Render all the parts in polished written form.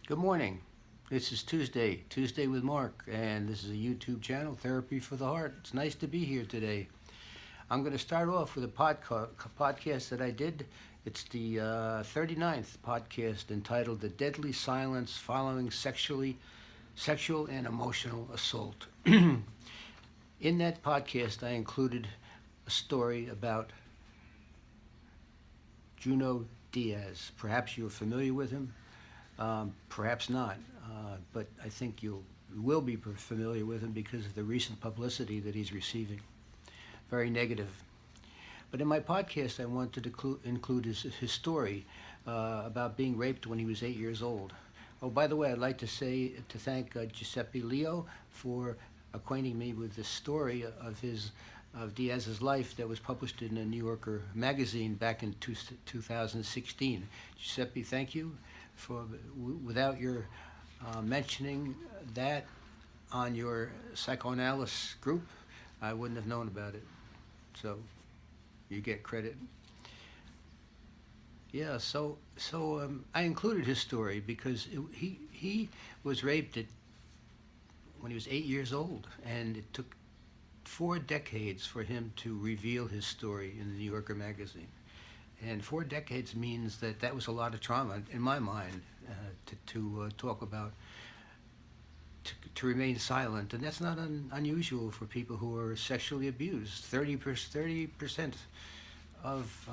Good morning. This is Tuesday with Mark, and this is a YouTube channel, Therapy for the Heart. It's nice to be here today. I'm going to start off with a podcast that I did. It's the 39th podcast entitled The Deadly Silence Following Sexual and Emotional Assault. In that podcast, I included a story about Junot Díaz. Perhaps you're familiar with him. Perhaps not, but I think you will be familiar with him because of the recent publicity that he's receiving. Very negative. But in my podcast, I wanted to include his story about being raped when he was 8 years old. Oh, by the way, I'd like to thank Giuseppe Leo for acquainting me with the story of Diaz's life that was published in a New Yorker magazine back in 2016. Giuseppe, thank you. Without your mentioning that on your psychoanalysis group, I wouldn't have known about it. So you get credit. Yeah. So I included his story because he was raped when he was 8 years old, and it took 4 decades for him to reveal his story in the New Yorker magazine. And 4 decades means that was a lot of trauma in my mind to talk about, to remain silent. And that's not unusual for people who are sexually abused. 30% of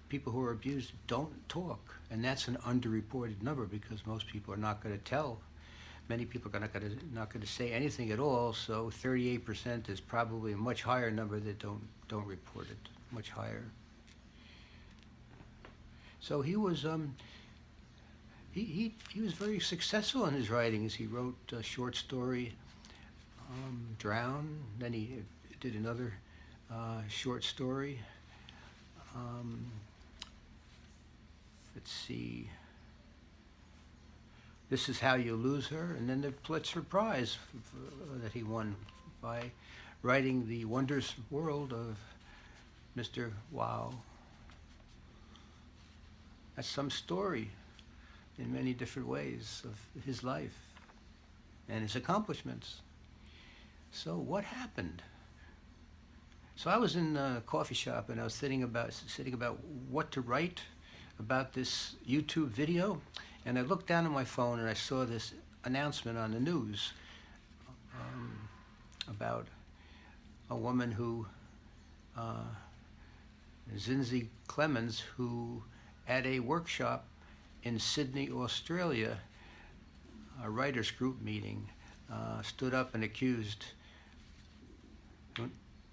people who are abused don't talk. And that's an underreported number because most people are not going to tell. Many people are not going to say anything at all. So 38% is probably a much higher number that don't report it. Much higher. So he was he was very successful in his writings. He wrote a short story, Drown. Then he did another short story. Let's see. This Is How You Lose Her, and then the Pulitzer Prize that he won by writing The Wondrous World of Mr. Wow. That's some story in many different ways of his life and his accomplishments. So what happened? So I was in a coffee shop and I was sitting about what to write about this YouTube video, and I looked down at my phone and I saw this announcement on the news about a woman who Zinzi Clemens, who at a workshop in Sydney, Australia, a writers group meeting, stood up and accused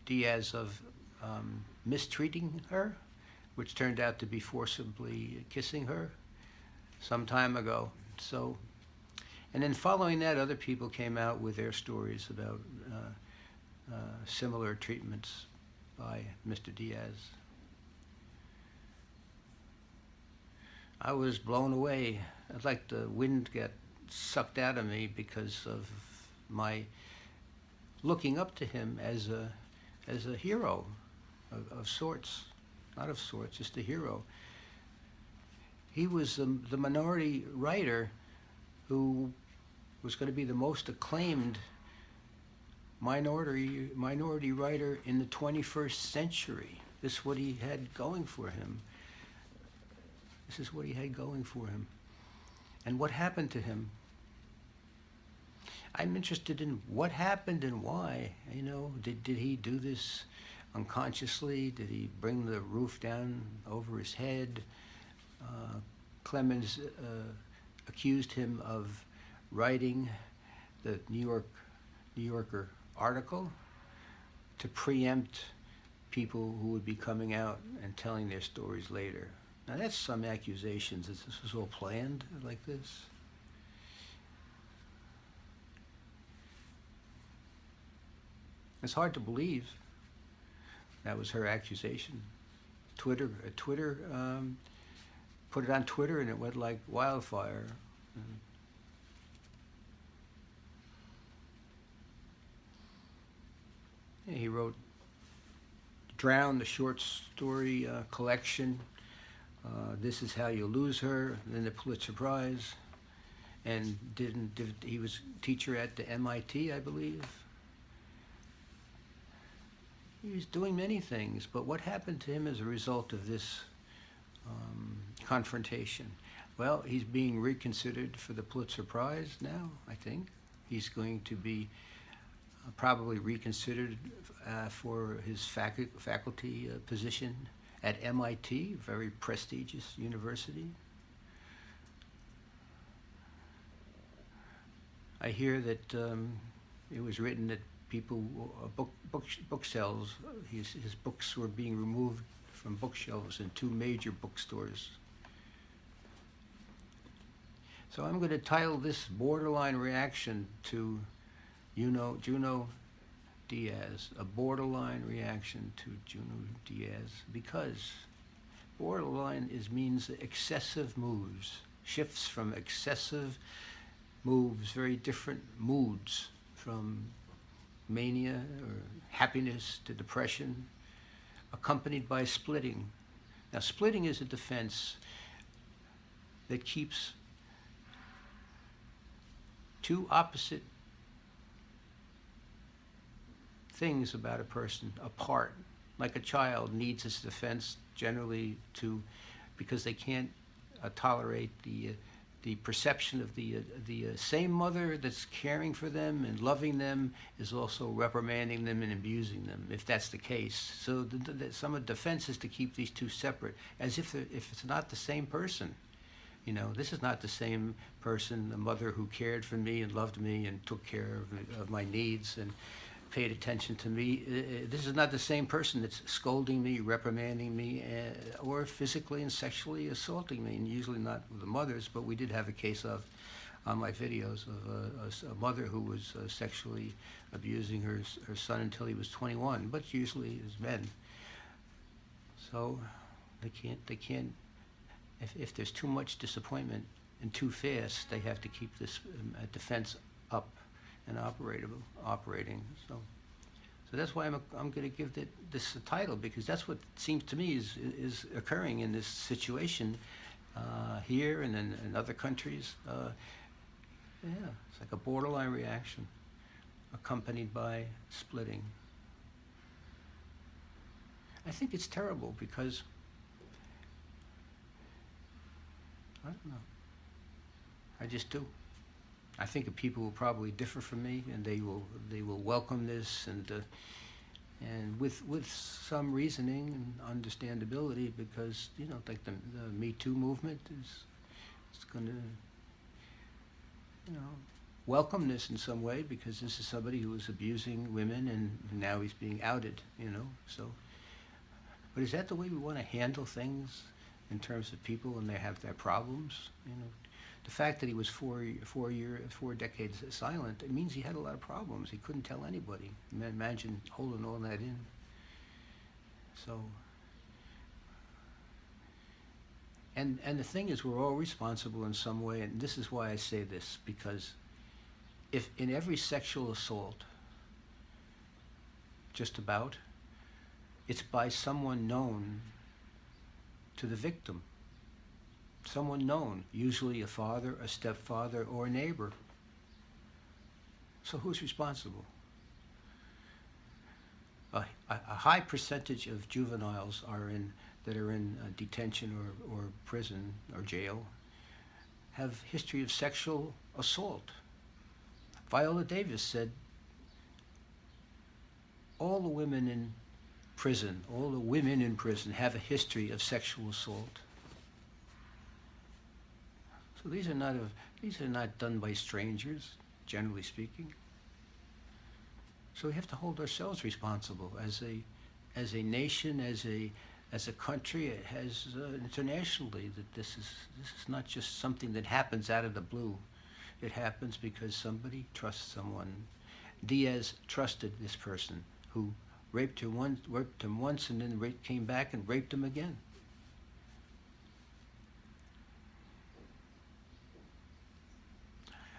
Diaz of mistreating her, which turned out to be forcibly kissing her some time ago. So, and then following that, other people came out with their stories about similar treatments by Mr. Diaz. I was blown away. I'd like the wind got sucked out of me because of my looking up to him as a hero of sorts. Not of sorts, just a hero. He was the minority writer who was going to be the most acclaimed minority writer in the 21st century. This is what he had going for him. This is what he had going for him. And what happened to him? I'm interested in what happened and why. You know, did he do this unconsciously? Did he bring the roof down over his head? Clemens accused him of writing the New Yorker article to preempt people who would be coming out and telling their stories later. Now that's some accusations that this was all planned like this. It's hard to believe that was her accusation. Twitter put it on Twitter and it went like wildfire. And he wrote Drown, the short story collection, This Is How You Lose Her, then the Pulitzer Prize, and he was teacher at the MIT, I believe. He was doing many things, but what happened to him as a result of this confrontation? Well, he's being reconsidered for the Pulitzer Prize now, I think. He's going to be probably reconsidered for his faculty position at MIT, very prestigious university. I hear that it was written that people, bookshelves, his books were being removed from bookshelves in 2 major bookstores. So I'm going to title this Borderline Reaction to Junot Díaz, a borderline reaction to Junot Díaz, because borderline means excessive moves, shifts from excessive moves, very different moods, from mania or happiness to depression, accompanied by splitting. Now, splitting is a defense that keeps 2 opposite things about a person apart. Like a child needs its defense generally because they can't tolerate the perception of the same mother that's caring for them and loving them is also reprimanding them and abusing them, if that's the case. So some of the defense is to keep these 2 separate, as if it's not the same person. You know, this is not the same person, the mother who cared for me and loved me and took care of my needs and paid attention to me. This is not the same person that's scolding me, reprimanding me, or physically and sexually assaulting me, and usually not with the mothers, but we did have a case on my videos of a mother who was sexually abusing her son until he was 21, but usually it was men. So they can't, if there's too much disappointment and too fast, they have to keep this defense up and operating. So that's why I'm going to give this a title, because that's what seems to me is occurring in this situation here and in other countries. It's like a borderline reaction accompanied by splitting. I think it's terrible because I don't know. I just do. I think that people will probably differ from me, and they will welcome this, and with some reasoning and understandability, because like the Me Too movement is going to welcome this in some way, because this is somebody who was abusing women and now he's being outed. So, but is that the way we want to handle things in terms of people when they have their problems? The fact that he was 4 decades silent, it means he had a lot of problems. He couldn't tell anybody. Imagine holding all that in. So, and the thing is, we're all responsible in some way, and this is why I say this, because if in every sexual assault, just about, it's by someone known to the victim. Someone known, usually a father, a stepfather, or a neighbor. So who's responsible? A high percentage of juveniles that are in detention or prison or jail have history of sexual assault. Viola Davis said all the women in prison have a history of sexual assault. So these are not done by strangers, generally speaking. So we have to hold ourselves responsible as a nation, as a country, internationally, that this is not just something that happens out of the blue. It happens because somebody trusts someone. Díaz trusted this person who raped him once, and then came back and raped him again.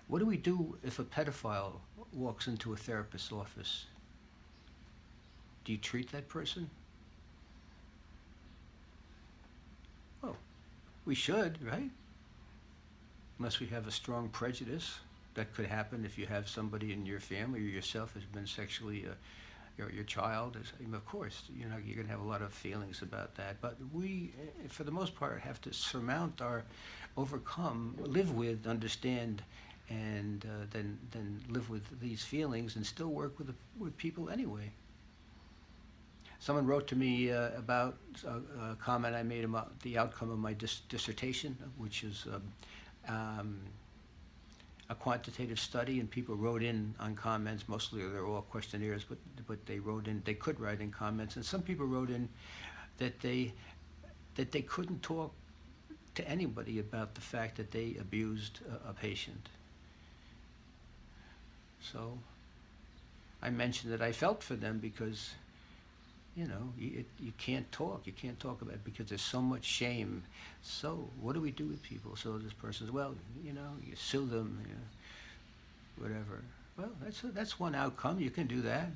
What do we do if a pedophile walks into a therapist's office? Do you treat that person? Oh, We should, right? Unless we have a strong prejudice. That could happen if you have somebody in your family or yourself has been sexually, your child is, of course, you're going to have a lot of feelings about that. But we, for the most part, have to surmount overcome, live with, understand, and then live with these feelings and still work with people anyway. Someone wrote to me about a comment I made about the outcome of my dissertation, which is a quantitative study, and people wrote in on comments. Mostly they're all questionnaires, but they wrote in. They could write in comments, and some people wrote in that they couldn't talk to anybody about the fact that they abused a patient. So I mentioned that I felt for them because, you can't talk. You can't talk about it because there's so much shame. So what do we do with people? So this person says, well, you sue them, whatever. Well, that's one outcome. You can do that.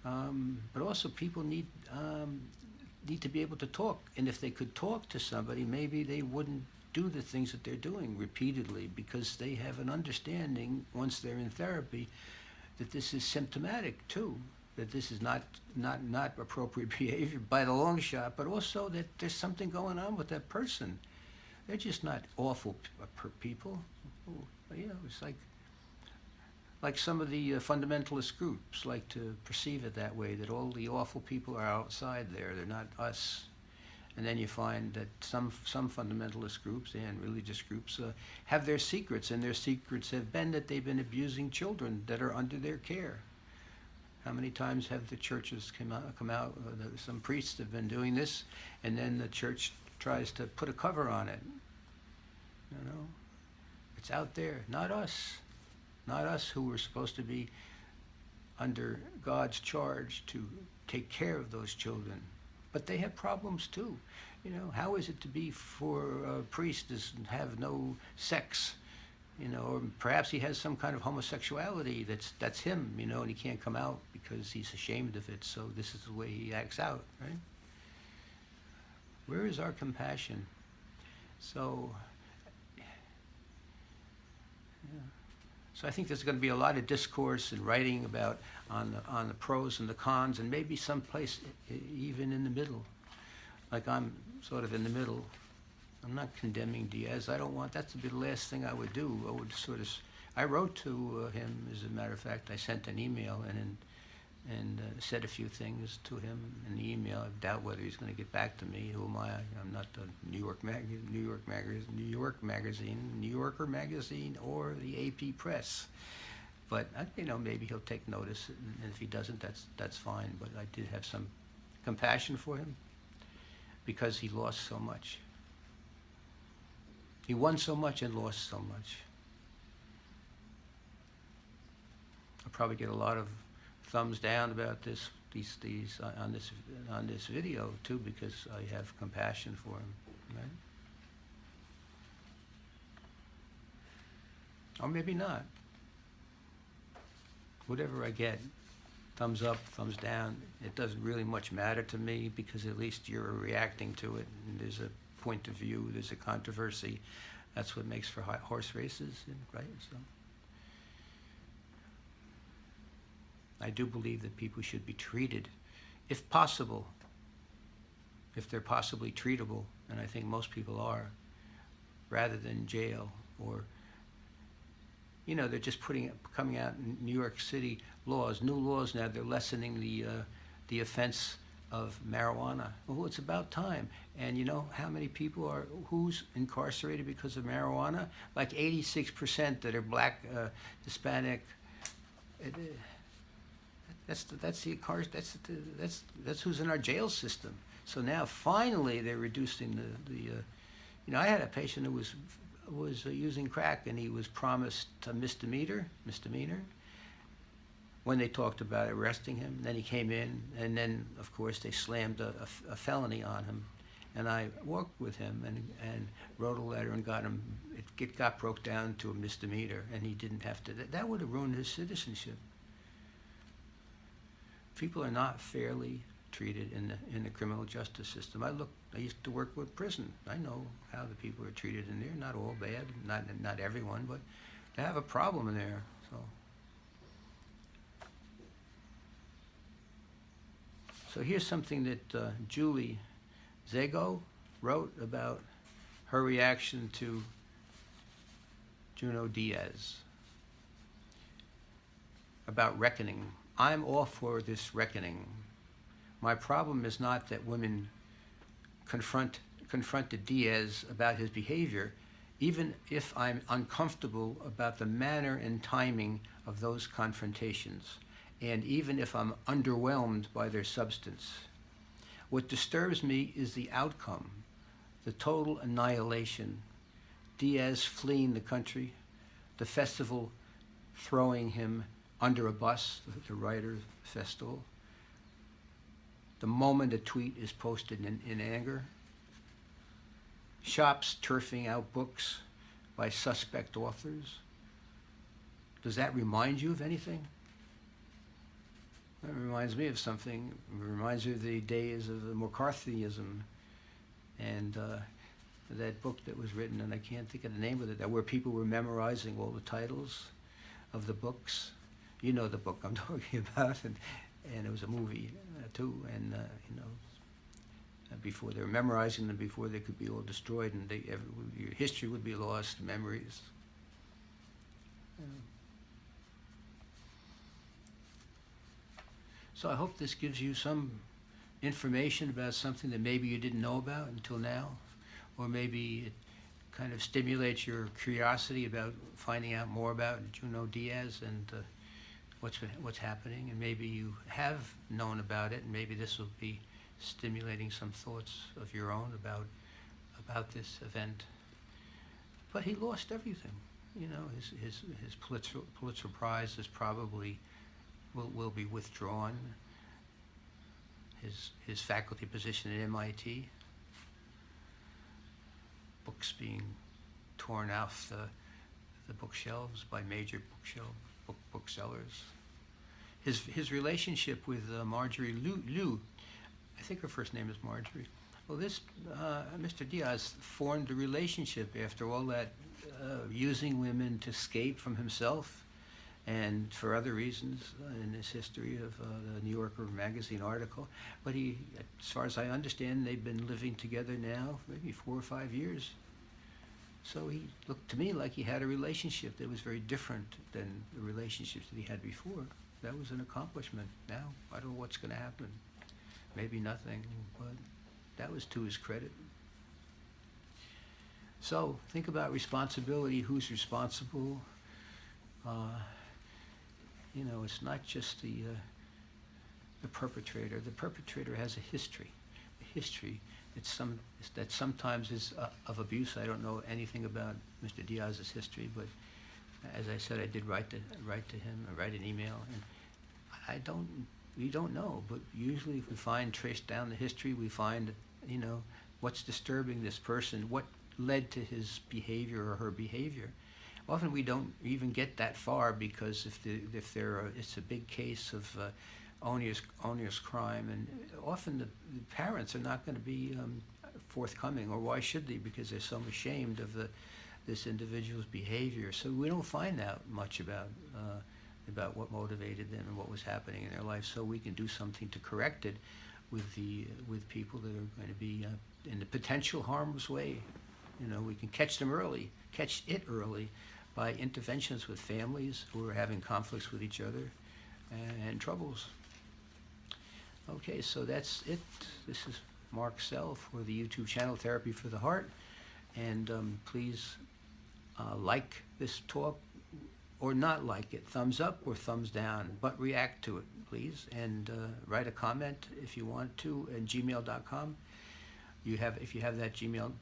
But also people need to be able to talk. And if they could talk to somebody, maybe they wouldn't do the things that they're doing repeatedly because they have an understanding once they're in therapy that this is symptomatic too. That this is not appropriate behavior by the long shot, but also that there's something going on with that person. They're just not awful people. It's like some of the fundamentalist groups like to perceive it that way, that all the awful people are outside there. They're not us. And then you find that some fundamentalist groups and religious groups have their secrets, and their secrets have been that they've been abusing children that are under their care. How many times have the churches come out? Some priests have been doing this, and then the church tries to put a cover on it. It's out there. Not us who were supposed to be under God's charge to take care of those children. But they have problems too. How is it to be for a priest to have no sex? Or perhaps he has some kind of homosexuality that's him, and he can't come out because he's ashamed of it, so this is the way he acts out, right? Where is our compassion? So I think there's going to be a lot of discourse and writing about on the pros and the cons, and maybe someplace even in the middle. Like I'm sort of in the middle. I'm not condemning Diaz. That to be the last thing I would do. I wrote to him, as a matter of fact. I sent an email and said a few things to him in the email. I doubt whether he's going to get back to me. Who am I? I'm not the New Yorker magazine, or the AP Press. But maybe he'll take notice, and if he doesn't, that's fine. But I did have some compassion for him because he lost so much. He won so much and lost so much. I'll probably get a lot of thumbs down about these on this video too, because I have compassion for him, right? Or maybe not. Whatever I get, thumbs up, thumbs down, it doesn't really much matter to me, because at least you're reacting to it, and there's a point of view, there's a controversy. That's what makes for horse races, right? So I do believe that people should be treated, if possible, if they're possibly treatable, and I think most people are, rather than jail. Or they're just coming out in New York City new laws now. They're lessening the offense of marijuana. Well, it's about time. And how many people who's incarcerated because of marijuana? Like 86% that are black, Hispanic. That's who's in our jail system. So now finally they're reducing the I had a patient who was using crack, and he was promised a misdemeanor when they talked about arresting him. Then he came in, and then of course they slammed a felony on him. And I worked with him and wrote a letter and got him. It got broke down to a misdemeanor, and he didn't have to. That would have ruined his citizenship. People are not fairly treated in the criminal justice system. I I used to work with prison. I know how the people are treated in there. Not all bad, not everyone, but they have a problem in there. So here's something that Julie Zago wrote about her reaction to Junot Díaz, about reckoning. I'm all for this reckoning. My problem is not that women confronted Díaz about his behavior, even if I'm uncomfortable about the manner and timing of those confrontations, and even if I'm underwhelmed by their substance. What disturbs me is the outcome, the total annihilation. Díaz fleeing the country, the festival throwing him under a bus, the writer festival. The moment a tweet is posted in anger. Shops turfing out books by suspect authors. Does that remind you of anything? That reminds me of something. It reminds me of the days of the McCarthyism and that book that was written, and I can't think of the name of it, where people were memorizing all the titles of the books. You know the book I'm talking about, and it was a movie too, and before they were memorizing them before they could be all destroyed, and your history would be lost, memories. So I hope this gives you some information about something that maybe you didn't know about until now, or maybe it kind of stimulates your curiosity about finding out more about Junot Díaz and what's happening, and maybe you have known about it, and maybe this will be stimulating some thoughts of your own about this event. But he lost everything. You know, his Pulitzer Prize is probably will be withdrawn. His faculty position at MIT, books being torn off the bookshelves by major booksellers. His relationship with Marjorie Liu, I think her first name is Marjorie. Well, this Mr. Díaz formed a relationship after all that, using women to escape from himself and for other reasons in his history of the New Yorker magazine article. But he, as far as I understand, they've been living together now maybe 4 or 5 years. So he looked to me like he had a relationship that was very different than the relationships that he had before. That was an accomplishment. Now, I don't know what's going to happen. Maybe nothing, but that was to his credit. So think about responsibility. Who's responsible? It's not just the perpetrator. The perpetrator has a history that sometimes is of abuse. I don't know anything about Mr. Díaz's history, but as I said, I did write to him, I write an email, and we don't know. But usually, if we trace down the history, we find, what's disturbing this person, what led to his behavior or her behavior. Often we don't even get that far, because if it's a big case of onerous crime, and often the parents are not going to be forthcoming, or why should they? Because they're so ashamed of this individual's behavior. So we don't find out much about what motivated them and what was happening in their life. So we can do something to correct it with people that are going to be in the potential harmless way. We can catch it early by interventions with families who are having conflicts with each other and troubles. Okay, so that's it. This is Mark Sehl for the YouTube channel Therapy for the Heart. And please like this talk or not like it. Thumbs up or thumbs down, but react to it, please. And write a comment if you want to at gmail.com. If you have that gmail.com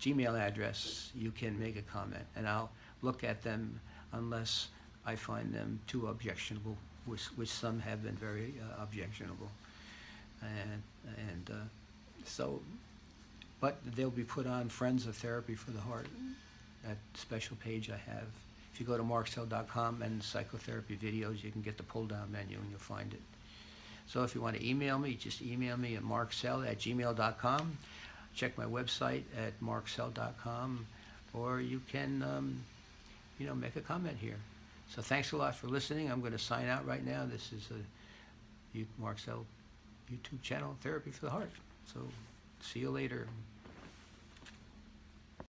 Gmail address, you can make a comment, and I'll look at them unless I find them too objectionable, which some have been very objectionable, but they'll be put on Friends of Therapy for the Heart, that special page I have. If you go to marksehl.com and psychotherapy videos, you can get the pull-down menu and you'll find it. So if you want to email me, just email me at marksehl@gmail.com. Check my website at marksehl.com, or you can, make a comment here. So thanks a lot for listening. I'm going to sign out right now. This is Mark Sehl YouTube channel, Therapy for the Heart. So see you later.